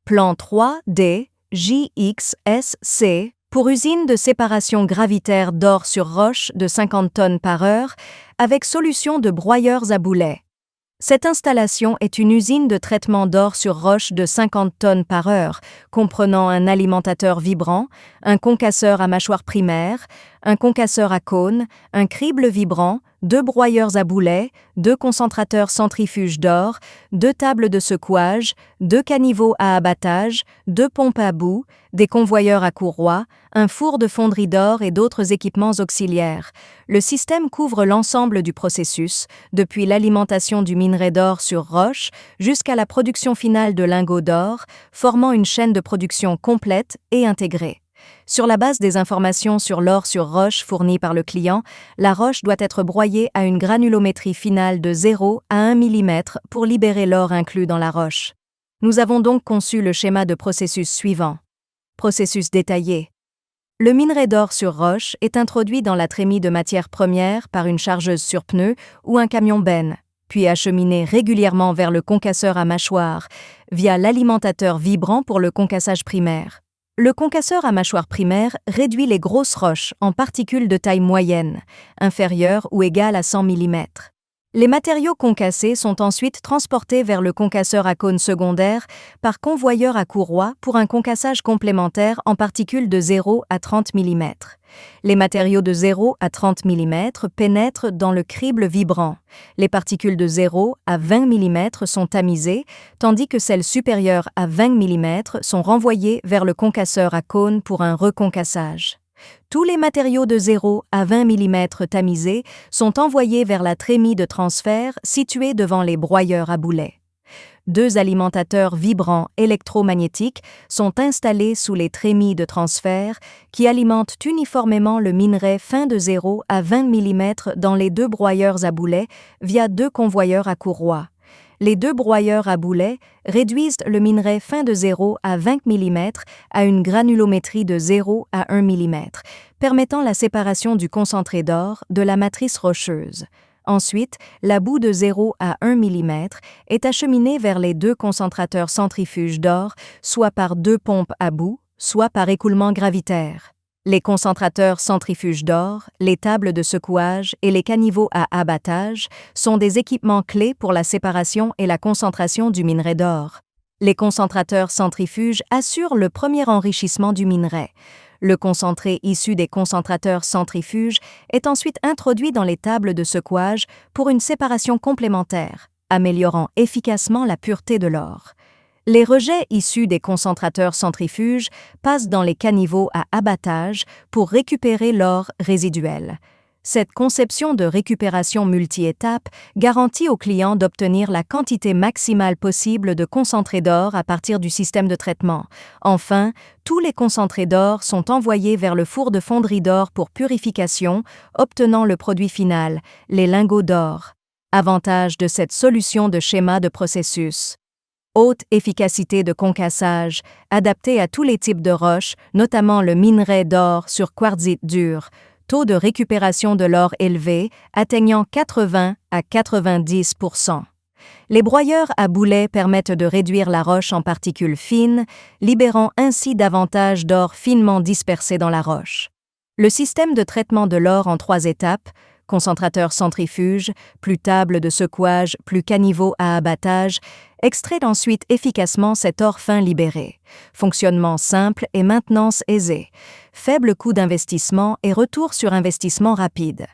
Plan 3D, JXSC, pour usine de séparation gravitaire d'or sur roche de 50 tonnes par heure, avec solution de broyeurs à boulets. Cette installation est une usine de traitement d'or sur roche de 50 tonnes par heure, comprenant un alimentateur vibrant, un concasseur à mâchoire primaire, un concasseur à cône, un crible vibrant, 2 broyeurs à boulets, 2 concentrateurs centrifuges d'or, 2 tables de secouage, 2 caniveaux à abattage, 2 pompes à bout, des convoyeurs à courroie, un four de fonderie d'or et d'autres équipements auxiliaires. Le système couvre l'ensemble du processus, depuis l'alimentation du minerai d'or sur roche jusqu'à la production finale de lingots d'or, formant une chaîne de production complète et intégrée. Sur la base des informations sur l'or sur roche fournies par le client, la roche doit être broyée à une granulométrie finale de 0 à 1 mm pour libérer l'or inclus dans la roche. Nous avons donc conçu le schéma de processus suivant. Processus détaillé. Le minerai d'or sur roche est introduit dans la trémie de matière première par une chargeuse sur pneu ou un camion benne, puis acheminé régulièrement vers le concasseur à mâchoire via l'alimentateur vibrant pour le concassage primaire. Le concasseur à mâchoire primaire réduit les grosses roches en particules de taille moyenne, inférieure ou égale à 100 mm. Les matériaux concassés sont ensuite transportés vers le concasseur à cône secondaire par convoyeur à courroie pour un concassage complémentaire en particules de 0 à 30 mm. Les matériaux de 0 à 30 mm pénètrent dans le crible vibrant. Les particules de 0 à 20 mm sont tamisées, tandis que celles supérieures à 20 mm sont renvoyées vers le concasseur à cône pour un reconcassage. Tous les matériaux de 0 à 20 mm tamisés sont envoyés vers la trémie de transfert située devant les broyeurs à boulets. 2 alimentateurs vibrants électromagnétiques sont installés sous les trémies de transfert qui alimentent uniformément le minerai fin de 0 à 20 mm dans les 2 broyeurs à boulets via 2 convoyeurs à courroie. Les 2 broyeurs à boulets réduisent le minerai fin de 0 à 20 mm à une granulométrie de 0 à 1 mm, permettant la séparation du concentré d'or de la matrice rocheuse. Ensuite, la boue de 0 à 1 mm est acheminée vers les 2 concentrateurs centrifuges d'or, soit par 2 pompes à bout, soit par écoulement gravitaire. Les concentrateurs centrifuges d'or, les tables de secouage et les caniveaux à abattage sont des équipements clés pour la séparation et la concentration du minerai d'or. Les concentrateurs centrifuges assurent le premier enrichissement du minerai. Le concentré issu des concentrateurs centrifuges est ensuite introduit dans les tables de secouage pour une séparation complémentaire, améliorant efficacement la pureté de l'or. Les rejets issus des concentrateurs centrifuges passent dans les caniveaux à abattage pour récupérer l'or résiduel. Cette conception de récupération multi-étapes garantit au client d'obtenir la quantité maximale possible de concentré d'or à partir du système de traitement. Enfin, tous les concentrés d'or sont envoyés vers le four de fonderie d'or pour purification, obtenant le produit final, les lingots d'or. Avantage de cette solution de schéma de processus. Haute efficacité de concassage, adaptée à tous les types de roches, notamment le minerai d'or sur quartzite dur. Taux de récupération de l'or élevé, atteignant 80 à 90%. Les broyeurs à boulets permettent de réduire la roche en particules fines, libérant ainsi davantage d'or finement dispersé dans la roche. Le système de traitement de l'or en 3 étapes, concentrateur centrifuge, plus table de secouage, plus caniveau à abattage, extrait ensuite efficacement cet or fin libéré. Fonctionnement simple et maintenance aisée. Faible coût d'investissement et retour sur investissement rapide.